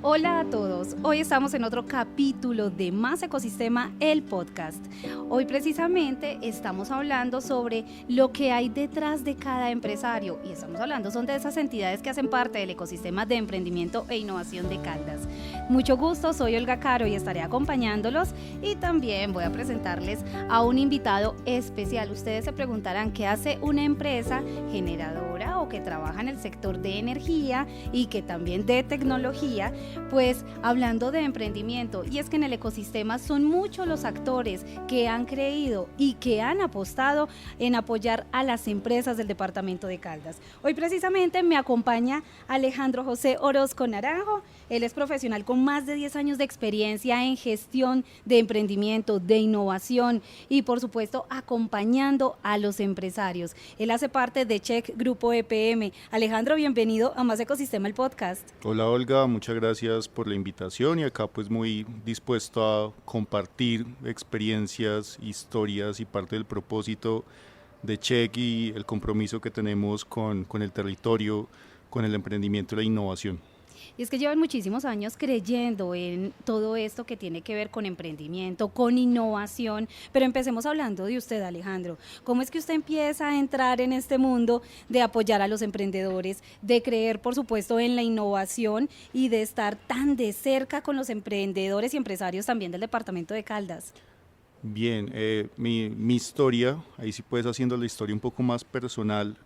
Hola a todos, hoy estamos en otro capítulo de Más Ecosistema, el podcast. Hoy precisamente estamos hablando sobre lo que hay detrás de cada empresario y estamos hablando son de esas entidades que hacen parte del ecosistema de emprendimiento e innovación de Caldas. Mucho gusto, soy Olga Caro y estaré acompañándolos y también voy a presentarles a un invitado especial. Ustedes se preguntarán qué hace una empresa generadora o que trabaja en el sector de energía y que también de tecnología. Pues hablando de emprendimiento, y es que en el ecosistema son muchos los actores que han creído y que han apostado en apoyar a las empresas del departamento de Caldas. Hoy precisamente me acompaña Alejandro José Orozco Naranjo. Él es profesional con más de 10 años de experiencia en gestión de emprendimiento, de innovación y por supuesto acompañando a los empresarios. Él hace parte de Check Grupo EPM. Alejandro, bienvenido a Más Ecosistema, el podcast. Hola Olga, muchas gracias por la invitación y acá pues muy dispuesto a compartir experiencias, historias y parte del propósito de Check y el compromiso que tenemos con el territorio, con el emprendimiento y la innovación. Y es que llevan muchísimos años creyendo en todo esto que tiene que ver con emprendimiento, con innovación, pero empecemos hablando de usted, Alejandro. ¿Cómo es que usted empieza a entrar en este mundo de apoyar a los emprendedores, de creer, por supuesto, en la innovación y de estar tan de cerca con los emprendedores y empresarios también del departamento de Caldas? Bien, mi historia, ahí sí puedes haciendo la historia un poco más personal,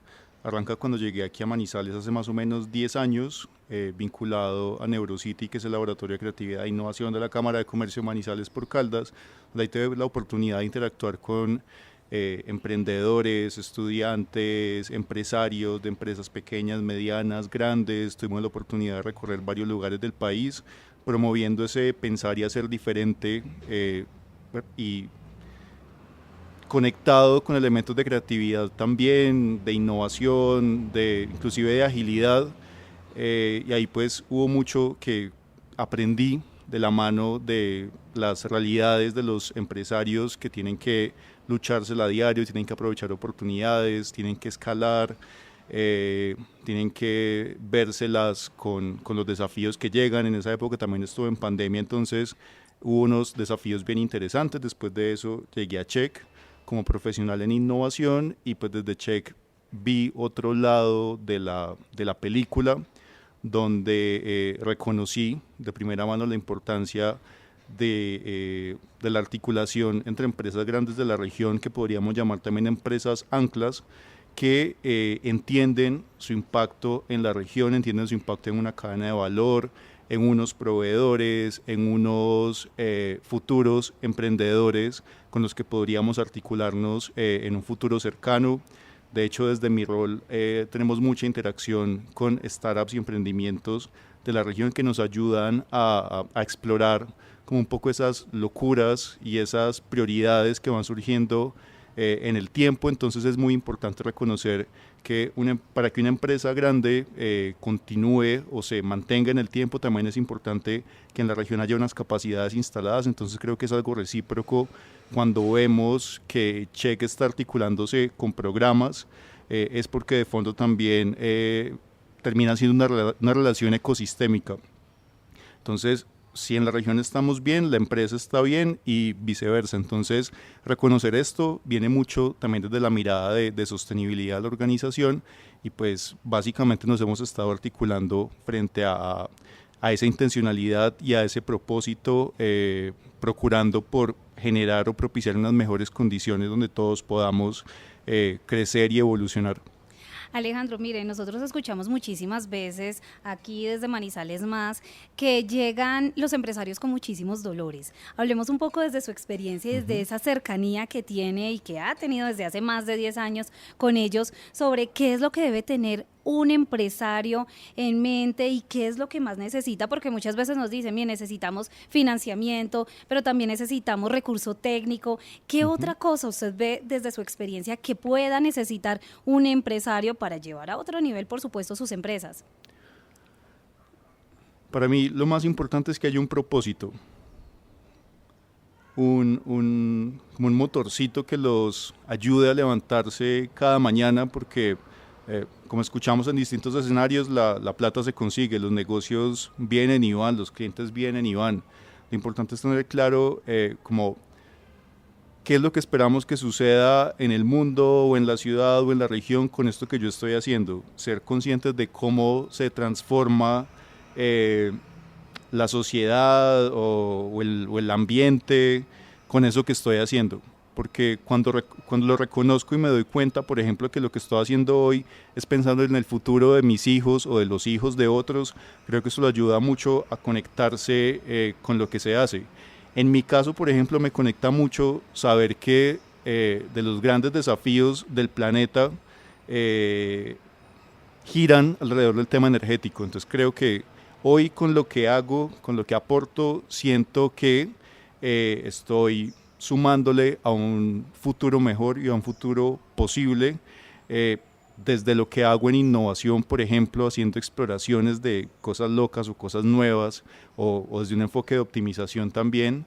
arranca cuando llegué aquí a Manizales hace más o menos 10 años, vinculado a Neurocity, que es el Laboratorio de Creatividad e Innovación de la Cámara de Comercio Manizales por Caldas. Ahí tuve la oportunidad de interactuar con emprendedores, estudiantes, empresarios de empresas pequeñas, medianas, grandes. Tuvimos la oportunidad de recorrer varios lugares del país, promoviendo ese pensar y hacer diferente y conectado con elementos de creatividad también, de innovación, inclusive de agilidad, y ahí pues hubo mucho que aprendí de la mano de las realidades de los empresarios que tienen que luchársela a diario, tienen que aprovechar oportunidades, tienen que escalar, tienen que vérselas con los desafíos que llegan. En esa época también estuve en pandemia, entonces hubo unos desafíos bien interesantes. Después de eso llegué a Check como profesional en innovación y pues desde Check vi otro lado de la película donde reconocí de primera mano la importancia de la articulación entre empresas grandes de la región, que podríamos llamar también empresas anclas, que entienden su impacto en la región, entienden su impacto en una cadena de valor, en unos proveedores, en unos futuros emprendedores con los que podríamos articularnos en un futuro cercano. De hecho, desde mi rol tenemos mucha interacción con startups y emprendimientos de la región que nos ayudan a explorar como un poco esas locuras y esas prioridades que van surgiendo en el tiempo. Entonces es muy importante reconocer que para que una empresa grande continúe o se mantenga en el tiempo, también es importante que en la región haya unas capacidades instaladas. Entonces creo que es algo recíproco cuando vemos que Check está articulándose con programas, es porque de fondo también termina siendo una relación ecosistémica. Entonces, si en la región estamos bien, la empresa está bien y viceversa. Entonces, reconocer esto viene mucho también desde la mirada de sostenibilidad de la organización y pues básicamente nos hemos estado articulando frente a esa intencionalidad y a ese propósito, procurando por generar o propiciar unas mejores condiciones donde todos podamos crecer y evolucionar. Alejandro, mire, nosotros escuchamos muchísimas veces aquí desde Manizales Más que llegan los empresarios con muchísimos dolores. Hablemos un poco desde su experiencia y desde esa cercanía que tiene y que ha tenido desde hace más de 10 años con ellos sobre qué es lo que debe tener un empresario en mente y qué es lo que más necesita, porque muchas veces nos dicen, bien, necesitamos financiamiento, pero también necesitamos recurso técnico. ¿Qué otra cosa usted ve desde su experiencia que pueda necesitar un empresario para llevar a otro nivel, por supuesto, sus empresas? Para mí lo más importante es que haya un propósito, como un motorcito que los ayude a levantarse cada mañana, porque Como escuchamos en distintos escenarios, la plata se consigue, los negocios vienen y van, los clientes vienen y van. Lo importante es tener claro como qué es lo que esperamos que suceda en el mundo o en la ciudad o en la región con esto que yo estoy haciendo. Ser conscientes de cómo se transforma la sociedad o el ambiente con eso que estoy haciendo. Porque cuando lo reconozco y me doy cuenta, por ejemplo, que lo que estoy haciendo hoy es pensando en el futuro de mis hijos o de los hijos de otros, creo que eso lo ayuda mucho a conectarse con lo que se hace. En mi caso, por ejemplo, me conecta mucho saber que de los grandes desafíos del planeta giran alrededor del tema energético. Entonces creo que hoy con lo que hago, con lo que aporto, siento que estoy sumándole a un futuro mejor y a un futuro posible, desde lo que hago en innovación, por ejemplo, haciendo exploraciones de cosas locas o cosas nuevas, o desde un enfoque de optimización también.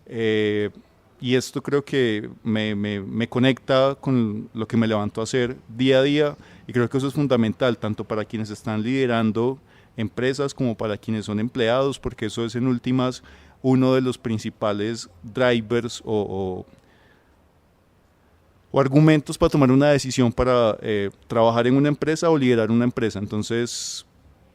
Y esto creo que me conecta con lo que me levanto a hacer día a día, y creo que eso es fundamental, tanto para quienes están liderando empresas como para quienes son empleados, porque eso es en últimas uno de los principales drivers o argumentos para tomar una decisión para trabajar en una empresa o liderar una empresa. Entonces,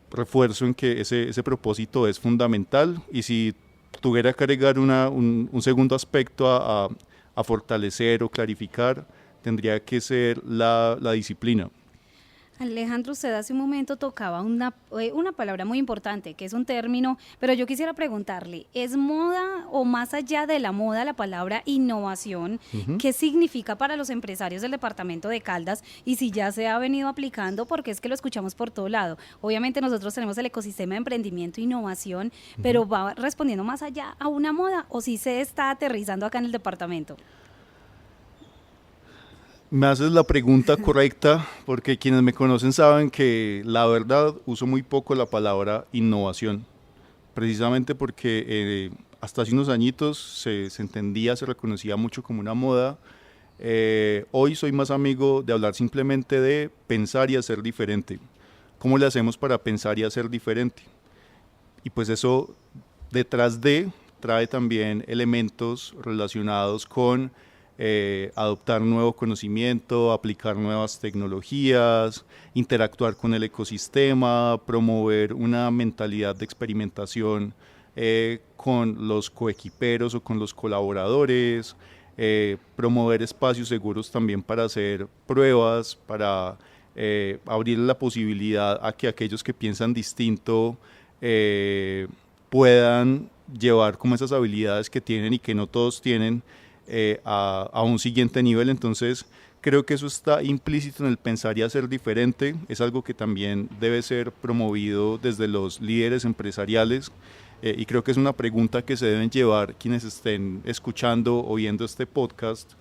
refuerzo en que ese propósito es fundamental, y si tuviera que agregar un segundo aspecto a fortalecer o clarificar, tendría que ser la disciplina. Alejandro, usted hace un momento tocaba una palabra muy importante, que es un término, pero yo quisiera preguntarle, ¿es moda o más allá de la moda la palabra innovación? ¿Qué significa para los empresarios del departamento de Caldas? Y si ya se ha venido aplicando, porque es que lo escuchamos por todo lado. Obviamente nosotros tenemos el ecosistema de emprendimiento e innovación, pero ¿va respondiendo más allá a una moda o si se está aterrizando acá en el departamento? Me haces la pregunta correcta, porque quienes me conocen saben que la verdad uso muy poco la palabra innovación, precisamente porque hasta hace unos añitos se entendía, se reconocía mucho como una moda. Hoy soy más amigo de hablar simplemente de pensar y hacer diferente. ¿Cómo le hacemos para pensar y hacer diferente? Y pues eso detrás de trae también elementos relacionados con adoptar nuevo conocimiento, aplicar nuevas tecnologías, interactuar con el ecosistema, promover una mentalidad de experimentación con los coequiperos o con los colaboradores, promover espacios seguros también para hacer pruebas, para abrir la posibilidad a que aquellos que piensan distinto puedan llevar como esas habilidades que tienen y que no todos tienen a un siguiente nivel. Entonces creo que eso está implícito en el pensar y hacer diferente. Es algo que también debe ser promovido desde los líderes empresariales, y creo que es una pregunta que se deben llevar quienes estén escuchando o viendo este podcast,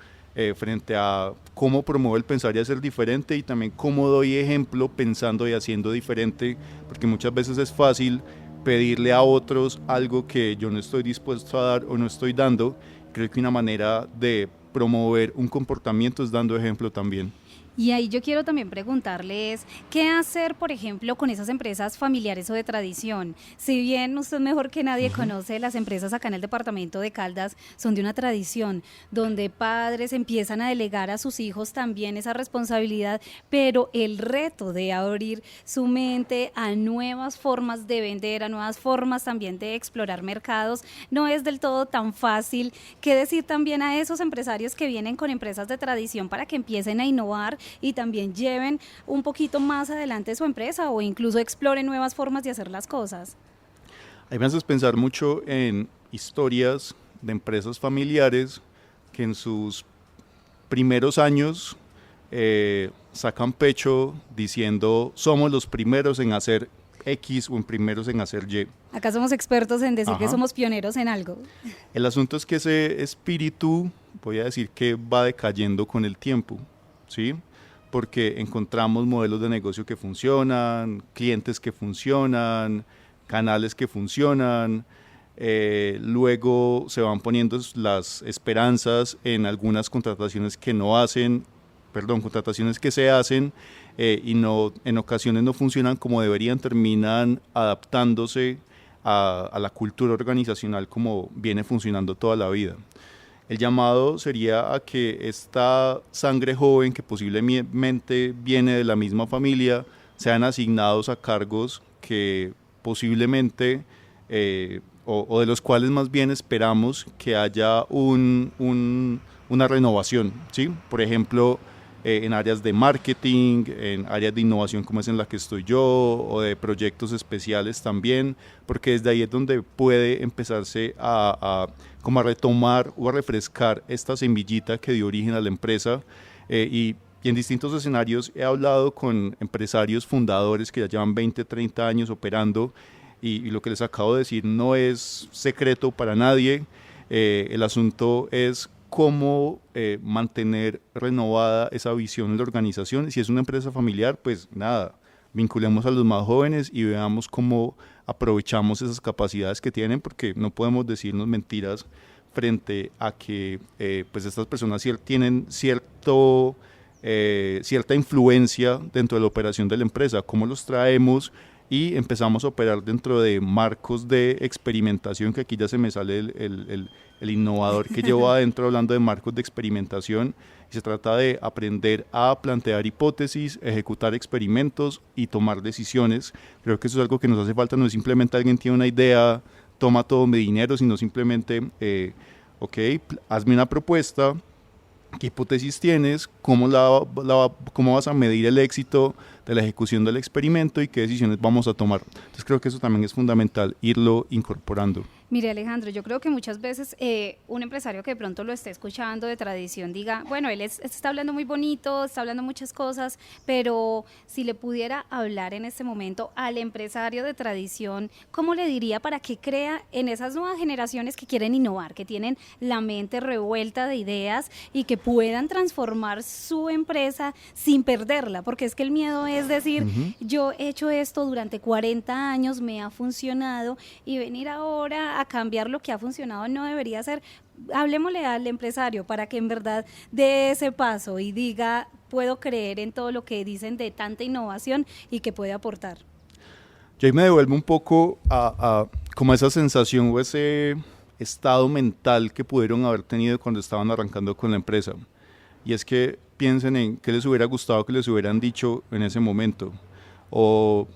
frente a cómo promuevo el pensar y hacer diferente, y también cómo doy ejemplo pensando y haciendo diferente, porque muchas veces es fácil pedirle a otros algo que yo no estoy dispuesto a dar o no estoy dando. Creo que una manera de promover un comportamiento es dando ejemplo también. Y ahí yo quiero también preguntarles, ¿qué hacer, por ejemplo, con esas empresas familiares o de tradición? Si bien usted mejor que nadie conoce, las empresas acá en el departamento de Caldas son de una tradición, donde padres empiezan a delegar a sus hijos también esa responsabilidad, pero el reto de abrir su mente a nuevas formas de vender, a nuevas formas también de explorar mercados, no es del todo tan fácil. ¿Qué decir también a esos empresarios que vienen con empresas de tradición para que empiecen a innovar y también lleven un poquito más adelante su empresa o incluso exploren nuevas formas de hacer las cosas? Ahí me haces pensar mucho en historias de empresas familiares que en sus primeros años sacan pecho diciendo somos los primeros en hacer X o en primeros en hacer Y. Acá somos expertos en decir que somos pioneros en algo. El asunto es que ese espíritu, voy a decir que va decayendo con el tiempo, ¿sí? Porque encontramos modelos de negocio que funcionan, clientes que funcionan, canales que funcionan, luego se van poniendo las esperanzas en algunas contrataciones que se hacen, y no, en ocasiones no funcionan como deberían, terminan adaptándose a la cultura organizacional como viene funcionando toda la vida. El llamado sería a que esta sangre joven que posiblemente viene de la misma familia sean asignados a cargos que posiblemente o de los cuales más bien esperamos que haya una renovación, ¿sí? Por ejemplo, en áreas de marketing, en áreas de innovación como es en la que estoy yo, o de proyectos especiales también, porque desde ahí es donde puede empezarse como a retomar o a refrescar esta semillita que dio origen a la empresa. Y en distintos escenarios he hablado con empresarios fundadores que ya llevan 20, 30 años operando, y lo que les acabo de decir no es secreto para nadie. El asunto es cómo mantener renovada esa visión de la organización. Si es una empresa familiar, pues nada, vinculemos a los más jóvenes y veamos cómo aprovechamos esas capacidades que tienen, porque no podemos decirnos mentiras frente a que pues estas personas tienen cierta influencia dentro de la operación de la empresa. Cómo los traemos y empezamos a operar dentro de marcos de experimentación, que aquí ya se me sale el innovador que llevo adentro hablando de marcos de experimentación, y se trata de aprender a plantear hipótesis, ejecutar experimentos y tomar decisiones. Creo que eso es algo que nos hace falta, no es simplemente alguien tiene una idea, toma todo mi dinero, sino simplemente, hazme una propuesta, ¿qué hipótesis tienes? ¿Cómo vas a medir el éxito de la ejecución del experimento y qué decisiones vamos a tomar? Entonces creo que eso también es fundamental, irlo incorporando. Mire, Alejandro, yo creo que muchas veces un empresario que de pronto lo esté escuchando de tradición diga, bueno, él está hablando muy bonito, está hablando muchas cosas, pero si le pudiera hablar en este momento al empresario de tradición, ¿cómo le diría para que crea en esas nuevas generaciones que quieren innovar, que tienen la mente revuelta de ideas y que puedan transformar su empresa sin perderla? Porque es que el miedo es decir, yo he hecho esto durante 40 años, me ha funcionado, y venir ahora a cambiar lo que ha funcionado no debería ser. Hablemosle al empresario para que en verdad dé ese paso y diga, puedo creer en todo lo que dicen de tanta innovación y que puede aportar. Yo ahí me devuelvo un poco a como esa sensación o ese estado mental que pudieron haber tenido cuando estaban arrancando con la empresa. Y es que piensen en qué les hubiera gustado que les hubieran dicho en ese momento, o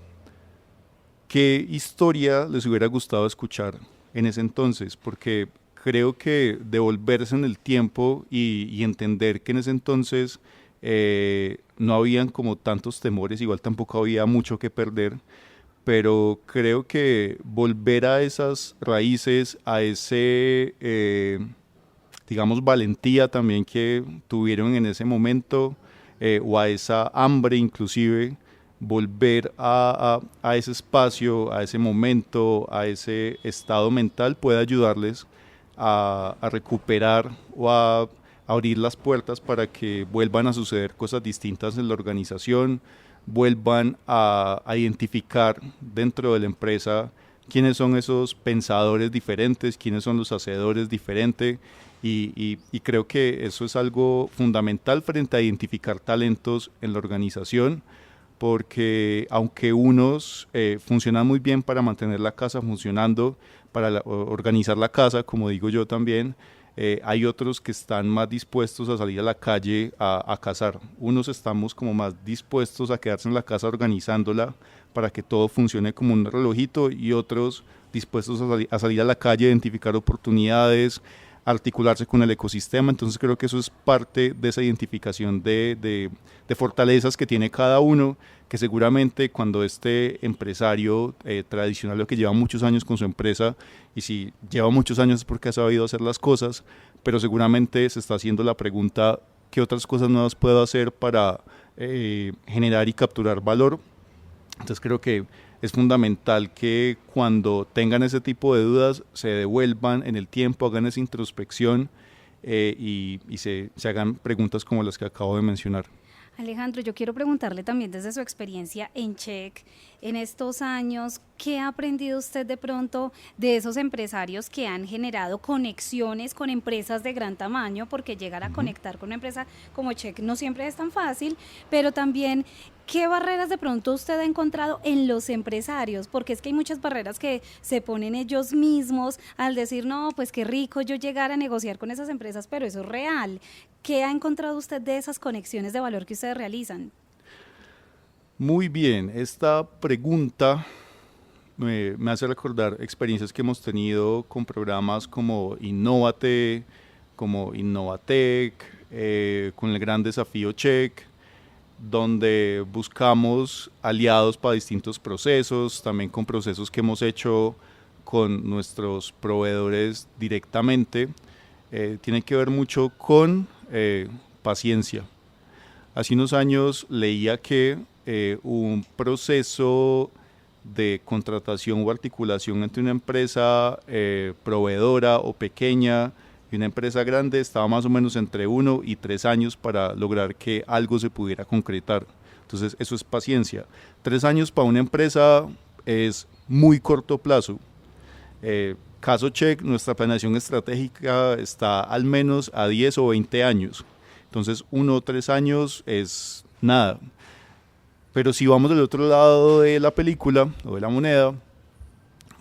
qué historia les hubiera gustado escuchar en ese entonces, porque creo que devolverse en el tiempo y entender que en ese entonces no habían como tantos temores, igual tampoco había mucho que perder, pero creo que volver a esas raíces, a ese, digamos, valentía también que tuvieron en ese momento, o a esa hambre inclusive, volver a ese espacio, a ese momento, a ese estado mental puede ayudarles a recuperar o a abrir las puertas para que vuelvan a suceder cosas distintas en la organización, vuelvan a identificar dentro de la empresa quiénes son esos pensadores diferentes, quiénes son los hacedores diferentes, y creo que eso es algo fundamental frente a identificar talentos en la organización, porque aunque unos funcionan muy bien para mantener la casa funcionando, para organizar la casa, como digo yo también, hay otros que están más dispuestos a salir a la calle a cazar. Unos estamos como más dispuestos a quedarse en la casa organizándola para que todo funcione como un relojito, y otros dispuestos a salir a la calle, identificar oportunidades, articularse con el ecosistema. Entonces creo que eso es parte de esa identificación de fortalezas que tiene cada uno, que seguramente cuando este empresario tradicional, lo que lleva muchos años con su empresa, y si lleva muchos años es porque ha sabido hacer las cosas, pero seguramente se está haciendo la pregunta, ¿qué otras cosas nuevas puedo hacer para generar y capturar valor? Entonces creo que es fundamental que cuando tengan ese tipo de dudas se devuelvan en el tiempo, hagan esa introspección y se hagan preguntas como las que acabo de mencionar. Alejandro, yo quiero preguntarle también desde su experiencia en Check, en estos años, ¿qué ha aprendido usted de pronto de esos empresarios que han generado conexiones con empresas de gran tamaño? Porque llegar a conectar con una empresa como Check no siempre es tan fácil, pero también, ¿qué barreras de pronto usted ha encontrado en los empresarios? Porque es que hay muchas barreras que se ponen ellos mismos al decir, no, pues qué rico yo llegar a negociar con esas empresas, pero eso es real. ¿Qué ha encontrado usted de esas conexiones de valor que ustedes realizan? Muy bien, esta pregunta me hace recordar experiencias que hemos tenido con programas como Innovate, como Innovatec, con el Gran Desafío Check, donde buscamos aliados para distintos procesos, también con procesos que hemos hecho con nuestros proveedores directamente. Tiene que ver mucho con paciencia. Hace unos años leía que un proceso de contratación o articulación entre una empresa proveedora o pequeña y una empresa grande estaba más o menos entre 1 y 3 años para lograr que algo se pudiera concretar. Entonces eso es paciencia. 3 años para una empresa es muy corto plazo. Caso Check, nuestra planeación estratégica está al menos a 10 o 20 años. Entonces 1 o 3 años es nada. Pero si vamos del otro lado de la película o de la moneda,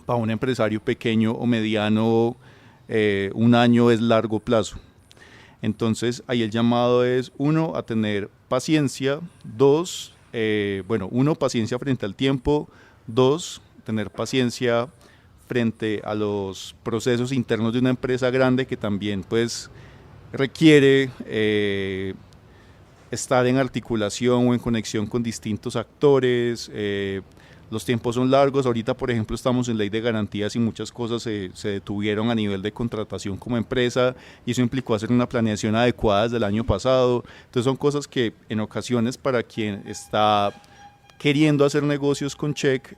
para un empresario pequeño o mediano, 1 año es largo plazo. Entonces ahí el llamado es, 1, a tener paciencia, 2, paciencia frente al tiempo, 2, tener paciencia frente a los procesos internos de una empresa grande que también pues requiere estar en articulación o en conexión con distintos actores. Los tiempos son largos. Ahorita, por ejemplo, estamos en ley de garantías y muchas cosas se detuvieron a nivel de contratación como empresa, y eso implicó hacer una planeación adecuada desde el año pasado. Entonces son cosas que en ocasiones para quien está queriendo hacer negocios con Check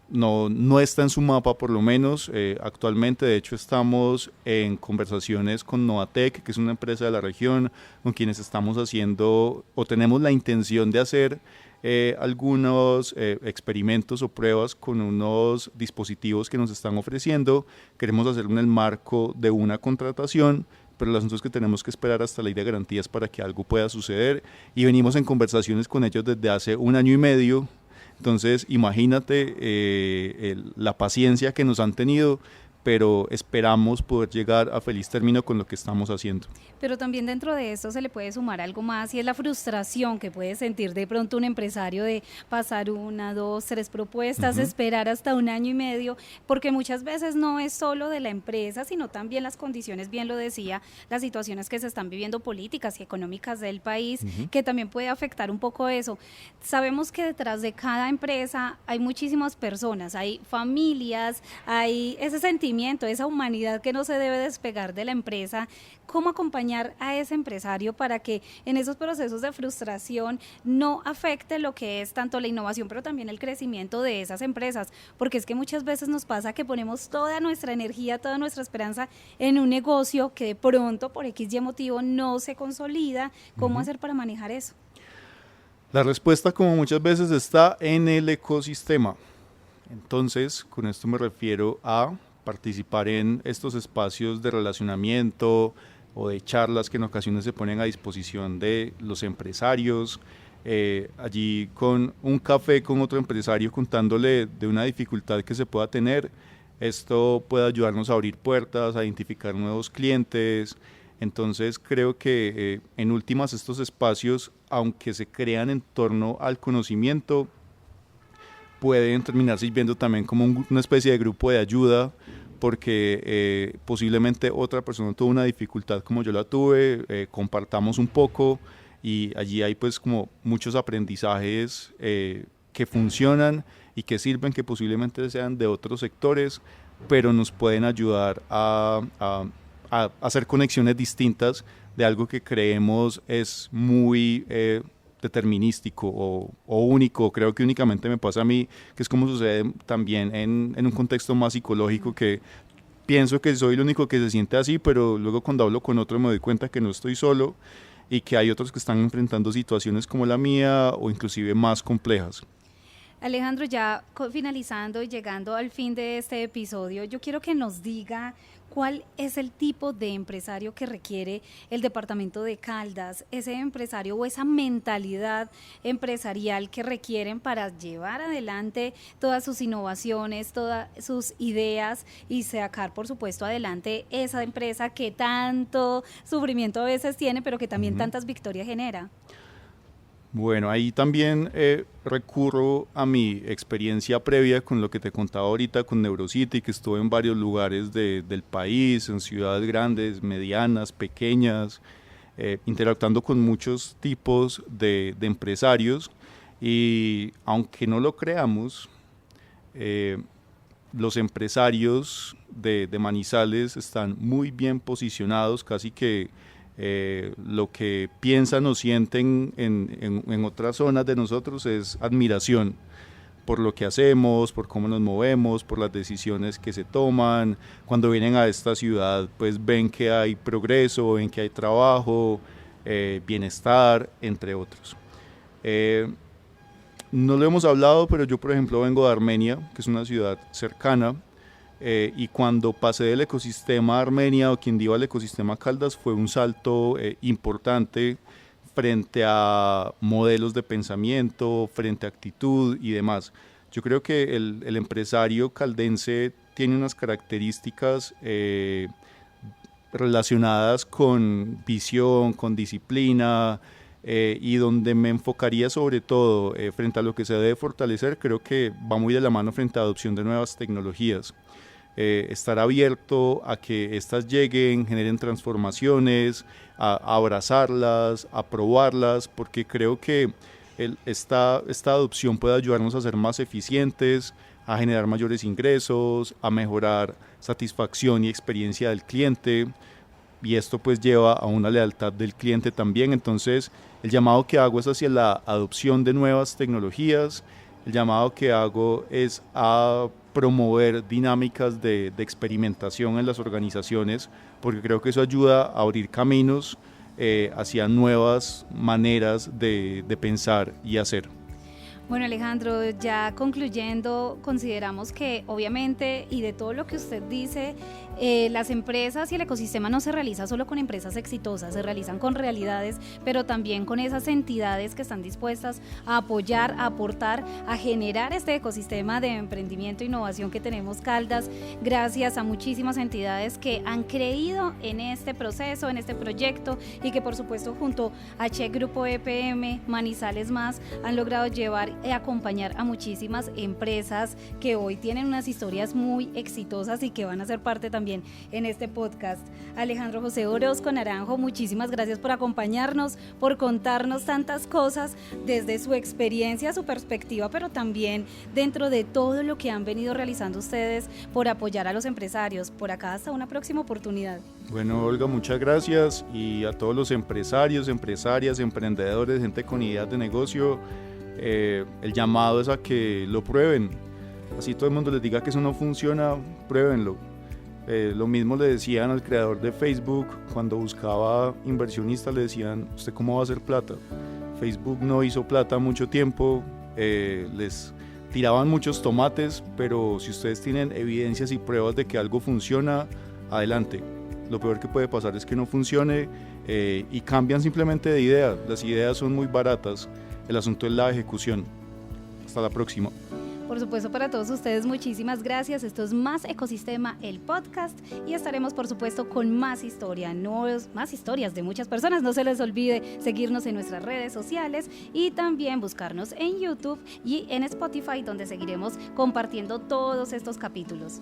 no está en su mapa, por lo menos actualmente. De hecho, estamos en conversaciones con Novatec, que es una empresa de la región, con quienes estamos haciendo o tenemos la intención de hacer algunos experimentos o pruebas con unos dispositivos que nos están ofreciendo. Queremos hacerlo en el marco de una contratación, pero el asunto es que tenemos que esperar hasta la ley de garantías para que algo pueda suceder, y venimos en conversaciones con ellos desde hace 1 año y medio. Entonces, imagínate la paciencia que nos han tenido, pero esperamos poder llegar a feliz término con lo que estamos haciendo. Pero también dentro de esto se le puede sumar algo más, y es la frustración que puede sentir de pronto un empresario de pasar 1, 2, 3 propuestas, esperar hasta 1 año y medio, porque muchas veces no es solo de la empresa, sino también las condiciones, bien lo decía, las situaciones que se están viviendo políticas y económicas del país, que también puede afectar un poco eso. Sabemos que detrás de cada empresa hay muchísimas personas, hay familias, hay ese sentimiento, esa humanidad que no se debe despegar de la empresa. ¿Cómo acompañar a ese empresario para que en esos procesos de frustración no afecte lo que es tanto la innovación, pero también el crecimiento de esas empresas? Porque es que muchas veces nos pasa que ponemos toda nuestra energía, toda nuestra esperanza en un negocio que de pronto por X y motivo no se consolida. ¿Cómo hacer para manejar eso? La respuesta, como muchas veces, está en el ecosistema. Entonces, con esto me refiero a participar en estos espacios de relacionamiento o de charlas que en ocasiones se ponen a disposición de los empresarios, allí con un café con otro empresario contándole de una dificultad que se pueda tener. Esto puede ayudarnos a abrir puertas, a identificar nuevos clientes. Entonces creo que en últimas estos espacios, aunque se crean en torno al conocimiento, pueden terminar sirviendo también como una especie de grupo de ayuda, porque posiblemente otra persona tuvo una dificultad como yo la tuve, compartamos un poco, y allí hay pues como muchos aprendizajes que funcionan y que sirven, que posiblemente sean de otros sectores, pero nos pueden ayudar a hacer conexiones distintas de algo que creemos es muy determinístico o único. Creo que únicamente me pasa a mí, que es como sucede también en un contexto más psicológico, que pienso que soy el único que se siente así, pero luego cuando hablo con otro me doy cuenta que no estoy solo y que hay otros que están enfrentando situaciones como la mía o inclusive más complejas. Alejandro, ya finalizando y llegando al fin de este episodio, yo quiero que nos diga cuál es el tipo de empresario que requiere el departamento de Caldas, ese empresario o esa mentalidad empresarial que requieren para llevar adelante todas sus innovaciones, todas sus ideas y sacar, por supuesto, adelante esa empresa que tanto sufrimiento a veces tiene, pero que también tantas victorias genera. Bueno, ahí también recurro a mi experiencia previa con lo que te contaba ahorita con Neurocity, que estuve en varios lugares del país, en ciudades grandes, medianas, pequeñas, interactuando con muchos tipos de empresarios y aunque no lo creamos, los empresarios de Manizales están muy bien posicionados, casi que lo que piensan o sienten en otras zonas de nosotros es admiración por lo que hacemos, por cómo nos movemos, por las decisiones que se toman. Cuando vienen a esta ciudad, pues ven que hay progreso, ven que hay trabajo, bienestar, entre otros. No lo hemos hablado, pero yo, por ejemplo, vengo de Armenia, que es una ciudad cercana, y cuando pasé del ecosistema Armenia o Quindío al ecosistema Caldas fue un salto importante frente a modelos de pensamiento, frente a actitud y demás. Yo creo que el empresario caldense tiene unas características relacionadas con visión, con disciplina, y donde me enfocaría sobre todo frente a lo que se debe fortalecer, creo que va muy de la mano frente a la adopción de nuevas tecnologías. Estar abierto a que éstas lleguen, generen transformaciones, a abrazarlas, a probarlas, porque creo que esta adopción puede ayudarnos a ser más eficientes, a generar mayores ingresos, a mejorar satisfacción y experiencia del cliente, y esto pues lleva a una lealtad del cliente también. Entonces el llamado que hago es hacia la adopción de nuevas tecnologías, el llamado que hago es a promover dinámicas de experimentación en las organizaciones, porque creo que eso ayuda a abrir caminos hacia nuevas maneras de pensar y hacer. Bueno, Alejandro, ya concluyendo, consideramos que obviamente y de todo lo que usted dice, las empresas y el ecosistema no se realiza solo con empresas exitosas, se realizan con realidades, pero también con esas entidades que están dispuestas a apoyar, a aportar, a generar este ecosistema de emprendimiento e innovación que tenemos Caldas, gracias a muchísimas entidades que han creído en este proceso, en este proyecto y que por supuesto junto a Check Grupo EPM, Manizales Más, han logrado llevar y acompañar a muchísimas empresas que hoy tienen unas historias muy exitosas y que van a ser parte también en este podcast. Alejandro José Orozco Naranjo, muchísimas gracias por acompañarnos, por contarnos tantas cosas desde su experiencia, su perspectiva, pero también dentro de todo lo que han venido realizando ustedes por apoyar a los empresarios. Por acá hasta una próxima oportunidad. Bueno, Olga, muchas gracias, y a todos los empresarios, empresarias, emprendedores, gente con ideas de negocio, el llamado es a que lo prueben. Así todo el mundo les diga que eso no funciona, pruébenlo. Lo mismo le decían al creador de Facebook cuando buscaba inversionistas, le decían: ¿usted cómo va a hacer plata? Facebook no hizo plata mucho tiempo, les tiraban muchos tomates, pero si ustedes tienen evidencias y pruebas de que algo funciona, adelante. Lo peor que puede pasar es que no funcione y cambian simplemente de idea. Las ideas son muy baratas, el asunto es la ejecución. Hasta la próxima. Por supuesto, para todos ustedes, muchísimas gracias. Esto es Más Ecosistema, el podcast, y estaremos, por supuesto, con más más historias de muchas personas. No se les olvide seguirnos en nuestras redes sociales y también buscarnos en YouTube y en Spotify, donde seguiremos compartiendo todos estos capítulos.